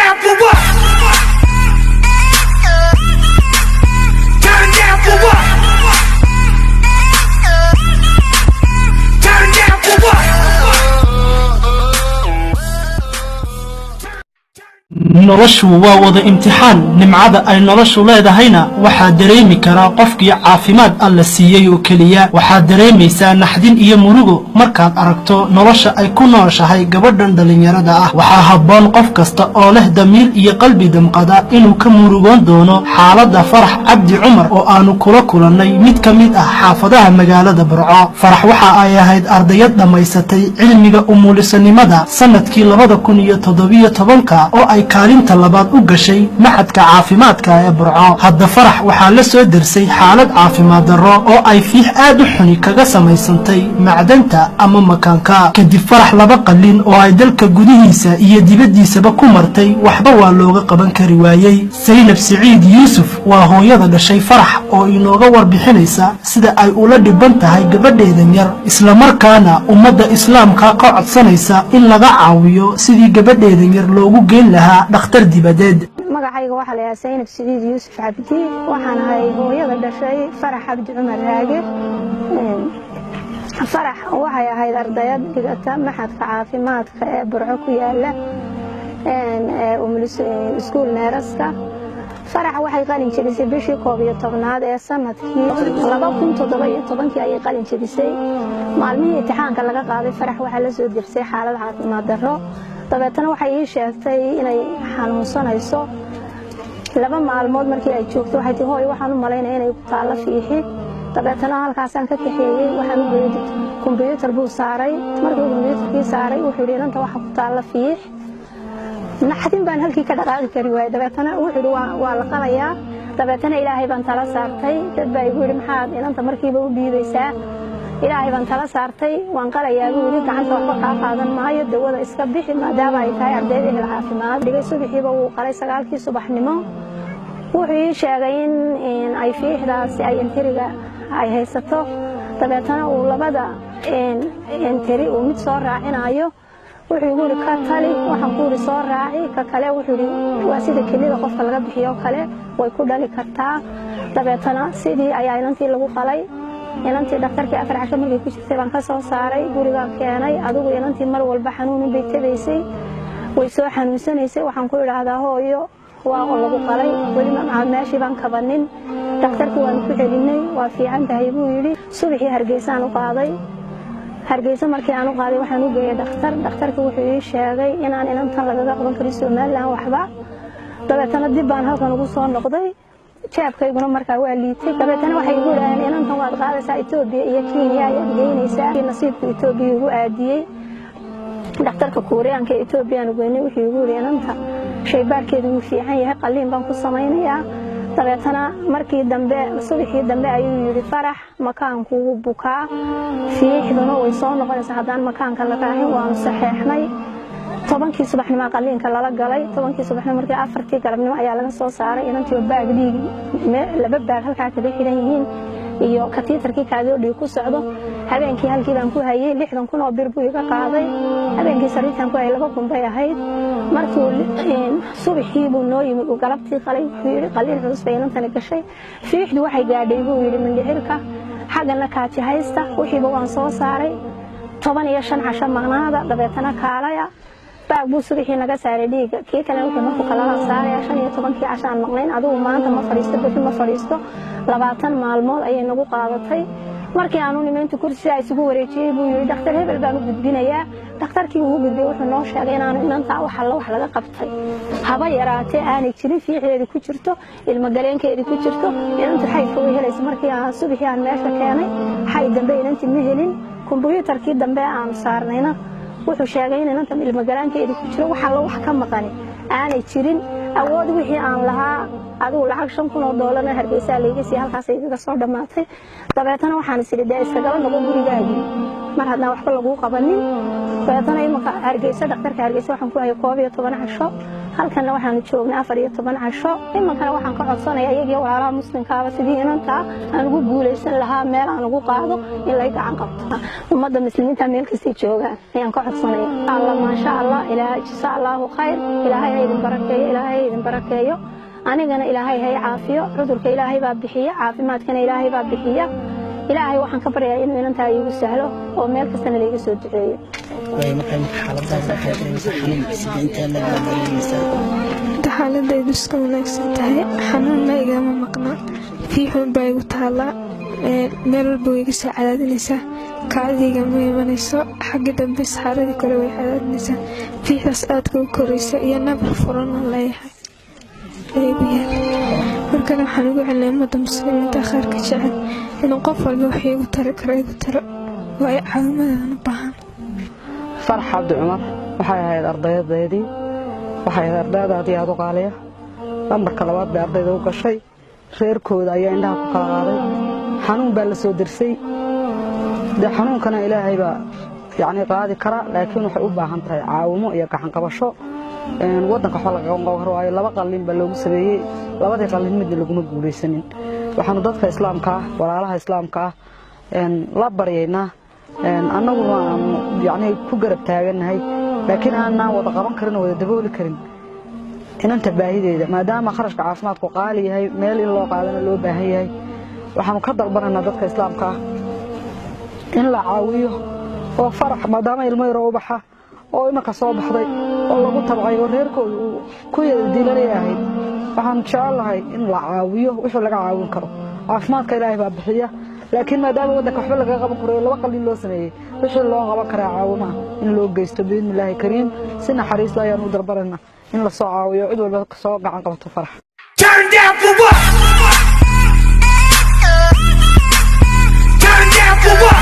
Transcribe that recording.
down for what? Turn down for what? Turn down for what? noloshu waa wada imtixaan nimcada ay noloshu leedahayna waxa dareemi kara qofkii caafimaad alla siiyay oo kaliya waxa dareemaysaa naxdin iyo murugo markaad aragto nolosha ay ku nooshahay gabadhan dhalinyarada ah waxa habboon qof kasta oo leh damiir iyo qalbi damqada inuu ka murugoon doono xaaladda Farax Cabdi Cumar oo aanu kula kulanay mid ka mid ah xaafadaha magaalada Burco Farax waxa ay ahayd ardayad dhamaysatay cilmiga umulisanimada sanadkii 2017 oo ay kaalinta labaad u gashay maxadka caafimaadka ee Burco hadda Farax waxa la soo dirsay xaalad caafimaad darro oo ay fiix aad u xun kaga samaysantay macdanta ama makaanka kadib Farax laba qalin oo ay dalka gudihiisa iyo dibadiisaba ku martay waxba waa looga qaban kari waayay Saynab Saciid Yuusuf waa hooyada dhashay Farax oo inooga warbixinaysa sida ay ula dhiban tahay gabadheedan yar isla markaana ummadda islaamka ka codsanaysa in laga caawiyo sidii gabadheedan yar loogu geyn lahaa dhakhtar dibadeed magacayga waxa la yahay Saynab Saciid Yuusuf Cabdi waxaan ahay hooyada dhashay Farax Cabdi Cumar Raage Farax waxay ahayd ardayad dhigata maxadka caafimaadka ee Burco ku yaala iskuul neeraska Farax waxay qalin jabisay bishii 11aad ee sanadkii 2017 ayay qalin jabisay maalmihii imtixaanka laga qaaday Farax waxa la soo dirsay xaalad caafimaad darro dabeetana waxay ii sheegtay inay xanuunsanayso laba maalmood markii ay joogto waxay tii hooyo waxaan u maleynaa inay ku taala fiixid dabeetana halkaasaan ka kaxeeyay waxaan u geeyay kombiyuutar buu saaray markii uu kombiyuutarkii saaray wuxuu yiri inta waxa ku taala fiix naxdin baan halkii ka dhaqaaqi kari waayay dabeetana wuxuu yiri waa la qalayaa dabeetana ilaahay baan tala saartay dad baa igu yiri maxaad inta markiiba u dhiibaysaa ilaahay baan tala saartay waan qalayaa buu yiri gacanta waxba ka qaadan maayo dawada iska bixi maadaama ay tahay ardayda caafimaad dhigay subaxiiba uu qalay 9kii subaxnimo wuxuu ii sheegay in ay fiixdaasi ay intiriga ay haysato dabeetana uu labada intiri uu mid soo raacinayo wuxuu igu yiri ka tali waxaan ku yiri soo raaci ka kale wuxuu yiri waa sida kelida qofka laga bixiyo kale way ku dhali kartaa dabeetana sidii ayaa inantii lagu qalay inantii dhakhtarkii afar casho markii ku jirtay baan ka soo saaray guriga keenay adigu inantii mar walba xanuun bay tabaysay way soo xanuunsanaysay waxaan ku yiraahdaa hooyo waa lagu qalay wali ma meeshii baan kabanin dhakhtarkii waan ku celinay waa fiican tahay buu yiri subaxii Hargeysaan u qaaday Hargeysa markii aan u qaaday waxaan u geeyay dhakhtarkii wuxuu ii sheegay inaan inantan laga qaban karin Soomaaliland waxba dabeetana dib baan halkan ugu soo noqday jeebkayguna markaa waa liitay dabeetana waxay igu yiraahdeen inantan waad qaadaysaa Itoobiya iyo Kenya ayaad geynaysaa nasiibka Itoobiya ugu aadiyay dhakhtarka Kooriyaanka Itoobiya aan geynay wuxuu igu yiri inanta shaybaarkeedu wuu fiican yahay qaliin baan ku samaynayaa dabeetana markii dambe subaxii dambe ayuu yiri Farax makaanku wuu bukaa fiixduna way soo noqonaysaa haddaan makaanka la raacin waan saxeexnay 10kii subaxnimo qaliinka lala galay 10kii subaxnimo markii 4tii galabnimo ayaa laga soo saaray inantii baag dhiig laba baag halka ka xiran yihiin iyo katiitarkii kaadi oo dhiig ku socdo habeenkii halkii baan ku hayay 60,000 oo bir buu iga qaaday habeenkii sariirtan ku ay 2,000 bay ahayd markii subaxii buu noo yimid oo galabtii qalay wuxuu yiri qaliin culus bay inantan gashay fiixdu waxay gaadhay buu yiri mindhicirka xagana kaaji haysta wixii waan soo saaray 15 casho maqnaada dabeetana kaalaya baag buu subaxii naga saaray dhiig kii kale wuxuu markuu kala saaray 15kii cashaan maqnayn adigu maanta ma fadhiisto 20 maalmood ayay nagu qaadatay markii aanu nimeynta kursiga isugu wareejiyay buu yiri dhakhtar hebel baan u gudbinayaa dhakhtarkii uu gudbiyay wuxuu noo sheegay inaan inanta wax laga qabtay haba yaraatee aanay jirin fiixdeedii ku jirto ilma galeenkeedii ku jirto inanta xaydka way helayso markii aan subaxii aan meesha keenay xayd dambe inantii ma helin kombiyuutarkii dambe aan saarnayna wuxuu sheegay in inanta ilma galeenkeedii ku jiro wax ka maqan aanay jirin awood wixii aan lahaa adigu lacag $5,000 Hargeysa leeyay si halkaas ay iga soo dhamaatay dabeetana waxaan isleeyahay iska gala nagu gurigaaga mar hadna waxba lagu qabanin dabeetana imaka Hargeysa dhakhtarka Hargeysa waxaan ku hayay 12 casho halkana waxaan joognaa 14 casho imankana waxaan ka codsanayaa iyagii walaalaha muslimkaaba sidii inanta aan ugu guuleysan lahaa meel aan ugu qaado in la gacan qabto ummadda muslimiinta meel kasta joogaan ayaan ka codsanayaa Allah ma sha Allah ilaahay jazaa Allahu khayr ilaahay idin barakeeyo anigana ilaahay hay caafiyo cudurka ilaahay baa bixiya caafimaadkana ilaahay baa bixiya ilaahay waxaan ka baryayaa inuu inanta igu sahlo oo meel kasta la iga soo duceeyo way markaan xaaladdaas waxay xaaladaydu iska wanaagsan tahay xanuunna igama maqna fiixun baa igu taallaa meel walba way iga soo cadaadinaysaa kacdiga ma imanayso xagga dambe saxaaradii kale way cadaadinaysaa fiixdaas aadka u koraysa iyo nabar furanaan leeyahay igu yaal markana waxaan ugu celinay ummadda muslimiinta khayrka jecel inuu qof walba wax iigu tari karo igu taro waa ay caawimadaan u baahan فرح عبد عمر waxay ahayd ardaydeedii waxay ahayd ardaydaadii aad u qaaliya lambarka labaad bay ardayda u gashay reerkooda ayaa indhaha ku kala qaaday xanuun baa la soo dirsay xanuunkana ilaahay baa qaadi kara laakiin waxay u baahan tahay caawimo iyo gacan qabasho wadanka waxa laga qowro ay laba qalin baa loogu sameeyay labadii qalin mid laguma guuleysanin waxaanu dadka islaamka ah walaalaha islaamka ah la baryeynaa annagu ku garab taaganahay laakiin aanan wada qaban karin wada dabooli karin inanta baahideeda maadaama kharashka caafimaadku qaali yahay meel in loo qaadana loo baahan yahay waxaanu ka dalbanaynaa dadka islaamka ah in la caawiyo oo farax maadaama ilmo yar oo baxa oo imanka soo baxday oo lagu tabcay oo reerkooda ku diilayahay waxaan jecelahay in la caawiyo wixii laga caawin karo caafimaadka ilaahay baa bixiya laakiin maadaama wadanka waxba laga qaban karo laba qalin loo sameeyay wixii loo qaban karaa caawima in loo geysto biidnillaahi kariim si naxariis leh ayaan u darbarana in la soo caawiyo cid walba ka soo gacan qabato farax Turn down for what? Turn down for what?